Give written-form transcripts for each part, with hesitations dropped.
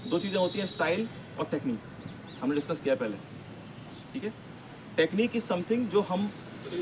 दो चीज़ें होती हैं, स्टाइल और टेक्निक, हमने डिस्कस किया पहले, ठीक है। टेक्निक इज समथिंग जो हम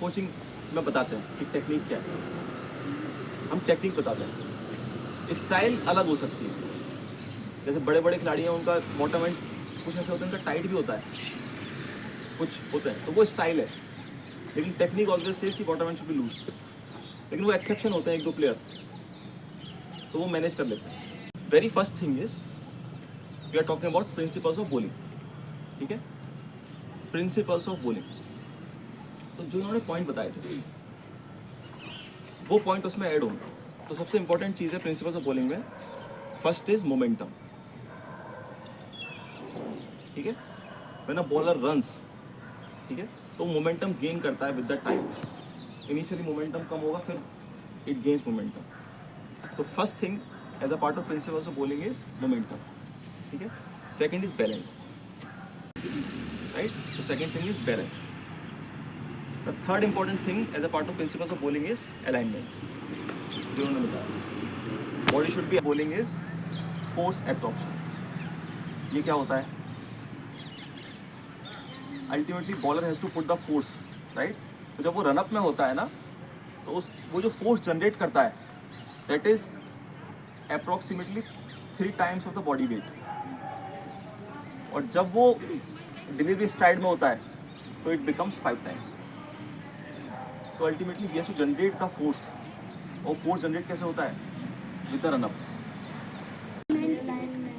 कोचिंग में बताते हैं कि टेक्निक क्या है, हम टेक्निक बताते हैं। स्टाइल अलग हो सकती है, जैसे बड़े बड़े खिलाड़ी हैं उनका बॉटम एंड कुछ ऐसे होते हैं, उनका टाइट भी होता है, कुछ होता है, तो वो स्टाइल है। लेकिन टेक्निक ऑलवेज सेज कि bottom end should be loose, लेकिन वो एक्सेप्शन होते हैं एक दो प्लेयर, तो वो मैनेज कर लेते हैं। Very first thing is we are talking about principles of bowling, ठीक है। प्रिंसिपल्स ऑफ बॉलिंग, तो जो इन्होंने पॉइंट बताए थे वो पॉइंट उसमें ऐड होंगे। तो सबसे इंपॉर्टेंट चीज़ है प्रिंसिपल्स ऑफ बॉलिंग में, फर्स्ट इज मोमेंटम, ठीक है। व्हेन अ बॉलर रन्स, ठीक है, तो मोमेंटम गेन करता है with the time. Initially momentum कम होगा, फिर इट गेन्स मोमेंटम। तो first thing as a part of principles of bowling is momentum, ठीक है। सेकंड इज बैलेंस, राइट, तो second thing is balance. The third important thing as a part of principles of bowling is alignment, जो उन्होंने बताया। Body should be, bowling is force absorption. ये क्या होता है? Ultimately bowler has to put the force, right. तो जब वो रनअप में होता है ना, तो उस वो जो फोर्स जनरेट करता है that is approximately 3 times of the body weight. और जब वो डिलीवरी स्ट्राइड में होता है तो इट बिकम्स 5 times। तो ultimately he has to generate the force, और फोर्स जनरेट कैसे होता है? With the run up.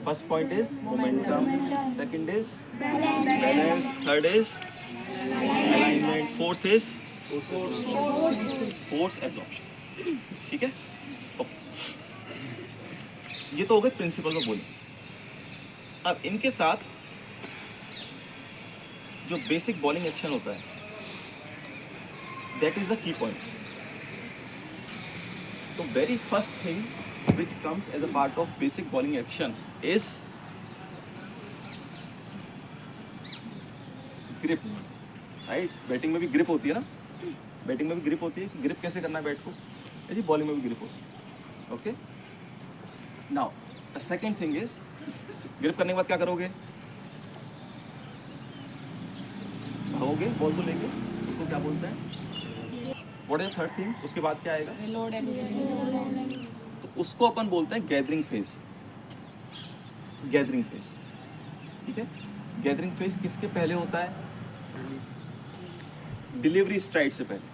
First point is momentum, second is balance, third is alignment, fourth is force absorption, ठीक है। ये तो हो गए प्रिंसिपल्स ऑफ बॉलिंग। अब इनके साथ जो बेसिक बॉलिंग एक्शन होता है that is the key point. तो very first thing which comes as a part of basic bowling action is grip, right? Batting में भी ग्रिप होती है ना, बैटिंग में भी ग्रिप होती है कि ग्रिप कैसे करना है बैट को, ऐसी बॉलिंग में भी ग्रिप होती है, okay. Now the second thing is, grip करने के बाद क्या करोगे? भागोगे बॉल को लेके, उसको क्या बोलते हैं? What is the third thing? उसके बाद क्या आएगा? तो उसको अपन बोलते हैं गैदरिंग फेज। गैदरिंग फेज, ठीक है। गैदरिंग फेज किसके पहले होता है? डिलीवरी स्ट्राइड से पहले।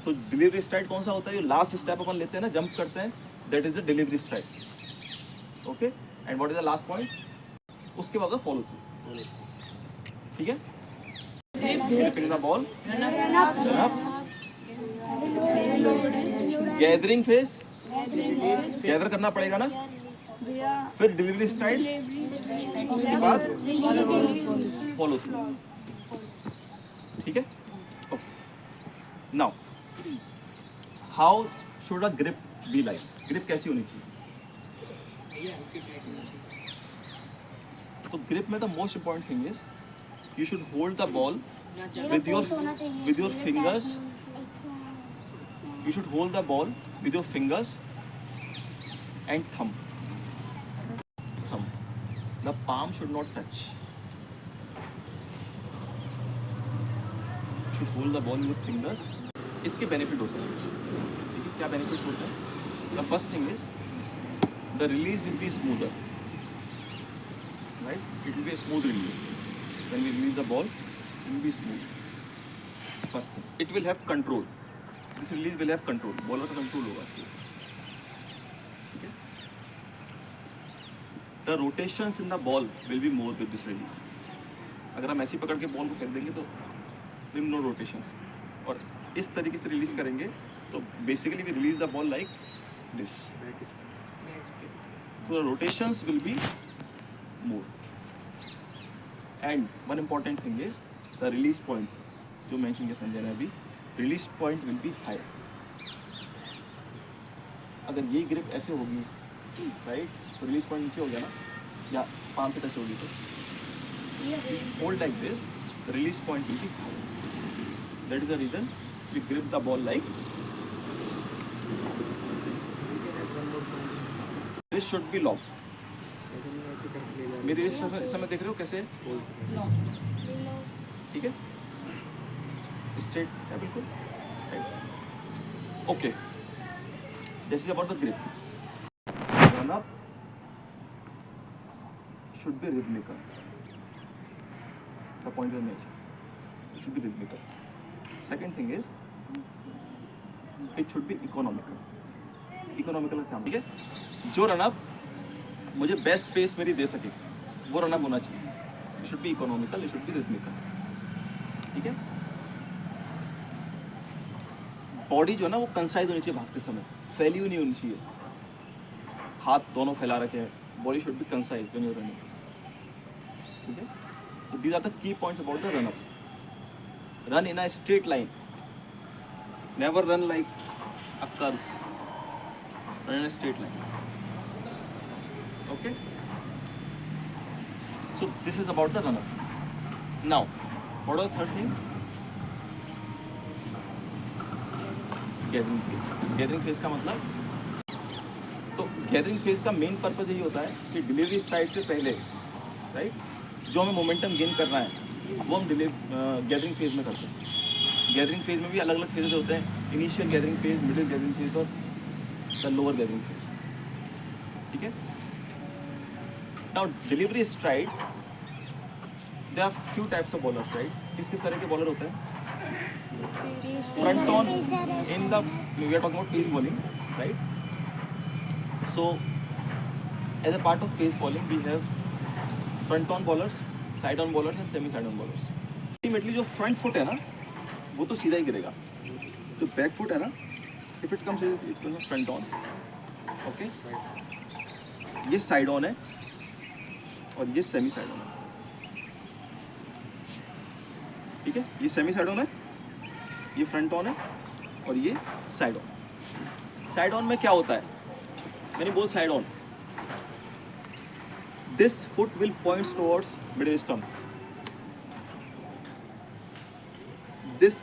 तो डिलीवरी स्ट्राइड कौन सा होता है? जो लास्ट स्टेप अपन लेते हैं ना, जंप करते हैं, that is the delivery STRIDE, okay. And what is the last point? उसके बाद फॉलो थ्रू, ठीक है। Gripping the ball, run up, gathering phase, gather करना पड़ेगा ना, फिर डिलीवरी स्ट्राइड, उसके बाद फॉलो थ्रू, ठीक है। Now how should a grip be like? Grip कैसी होनी चाहिए? तो ग्रिप में the most important thing is you should hold the ball with your fingers. You should hold the ball with your fingers and thumb. The palm should not touch. You should hold the ball with your fingers. इसके benefit होते हैं, ठीक है। क्या benefits होते हैं? The first thing is the release will be smoother, right? It will be a smooth release. When we release the ball, it will be smooth. First thing, it will have control. This release will have control. Bowler का control होगा इसके, ठीक है। The rotations in the ball will be more with this release. अगर हम ऐसे पकड़ के बॉल को फेंक देंगे तो there no rotations, और इस तरीके से रिलीज करेंगे तो basically we release the ball like this. So the rotations will be more. And one important thing is the release point. जो मेंशन किया संजय ने अभी, release point will be high. अगर ये ग्रिप ऐसे होगी, राइट, तो रिलीज पॉइंट नीचे हो गया ना, या पाम से टच होगी, तो hold like this, release point will be high. That is the reason we grip the ball like this should be long, मेरे इस समय देख रहे हो कैसे, ठीक है, स्ट्रेट है बिल्कुल, okay. This is about the grip. Run up should be rhythmical. The point is made. It should be rhythmical. Second thing is, it should be economical. Economical का क्या, ठीक है, जो रनअप मुझे बेस्ट पेस मेरी दे सके वो रनअप होना चाहिए। It should be economical, it should be rhythmical, ठीक है। बॉडी जो है ना वो कंसाइज होनी चाहिए, भागते समय फैली हुई नहीं होनी चाहिए, हाथ दोनों फैला रखे हैं। Body should be concise when you are running, ठीक है। So these are the key points about the run up. Run in a straight line. Never run like a curve. Run in a straight line. Okay. So this is about the run up. Now, what are the third thing? Gathering phase. Gathering phase का मतलब, तो gathering phase का main purpose यही होता है कि delivery start से पहले, राइट, जो हमें मोमेंटम गेन करना है वो हम गैदरिंग फेज में करते हैं। गैदरिंग फेज में भी अलग अलग फेजेस होते हैं, initial gathering phase, middle gathering phase और द लोअर गैदरिंग फेज, ठीक है। Now delivery stride, they are few types of bowlers, right. किस किस तरह के बॉलर होते हैं? Front on in the, we are talking about pace bowling, right. So as a part of pace bowling we have front on bowlers, side on bowlers and semi side on bowlers. Ultimately जो front foot है ना वो तो सीधा ही गिरेगा, जो back foot है ना, if it comes front on, okay, ये साइड ऑन है और ये सेमी साइड ऑन है, ठीक है। ये सेमी साइड ऑन है, ये फ्रंट ऑन है और ये साइड ऑन। साइड ऑन में क्या होता है, मैंने बोल side on, this foot will points towards middle stump. This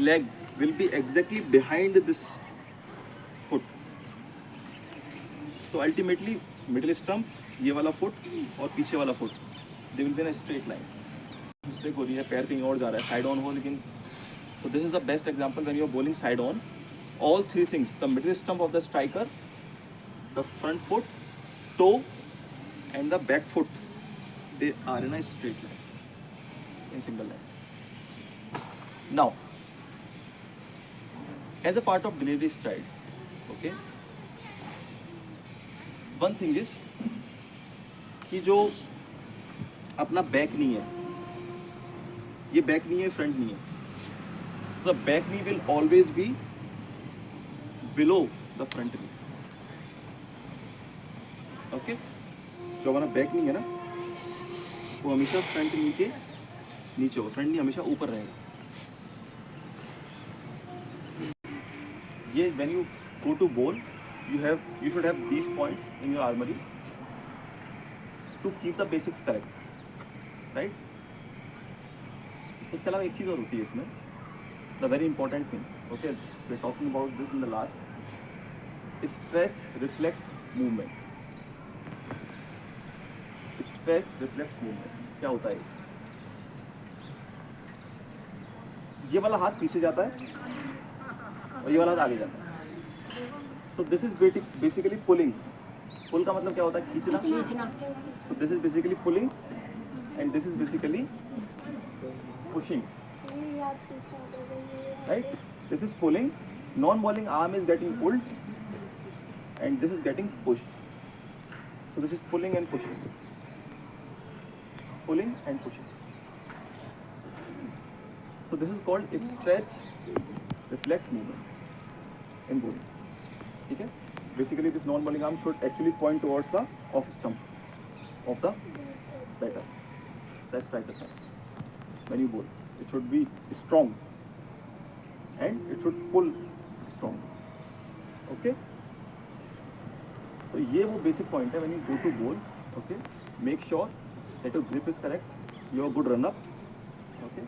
leg will be exactly behind this foot. तो ultimately middle stump, ये वाला foot और पीछे वाला foot, they will be in a straight line. Mistake हो रही है, पैर कहीं और जा रहा है, साइड ऑन हो, लेकिन तो this is the best example when you are bowling side on. All three things, the middle stump of the striker, the front foot, toe and the back foot, they are in a straight line, in single line. Now, as a part of delivery stride, okay, one thing is कि जो अपना back नी है, ये back नी है, front नी है, the back knee will always be below the front knee, okay. जो हमारा back नी है ना वो हमेशा फ्रंट नी के नीचे होगा, फ्रंट नी हमेशा ऊपर रहेगा। ये when you go to bowl, you should have these points in your armory to keep the basics correct, right? इसके अलावा एक चीज़ और होती है इसमें, the very important thing, okay, we're talking about this in the last, stretch reflex movement. Stretch reflex movement क्या होता है? ये वाला हाथ पीछे जाता है और ये वाला हाथ आगे जाता है। So this is basically pulling. Pull का मतलब क्या होता है? खींचना। So this is basically pulling and this is basically pushing, right? This is pulling, non bowling arm is getting pulled and this is getting pushed. So this is pulling and pushing. Pulling and pushing. So this is called stretch reflex movement in bowling. Okay? Basically this non-bowling arm should actually point towards the off stump of the batter. That's striker side. When you bowl, it should be strong and it should pull strong. Okay? तो ये वो basic point है when you go to बोल, okay, make sure that your grip is correct, your good run up, okay,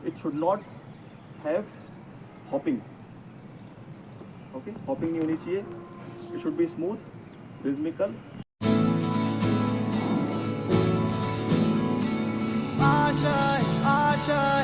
it should not have hopping, okay, hopping नहीं होनी चाहिए, it should be smooth, rhythmical. चाह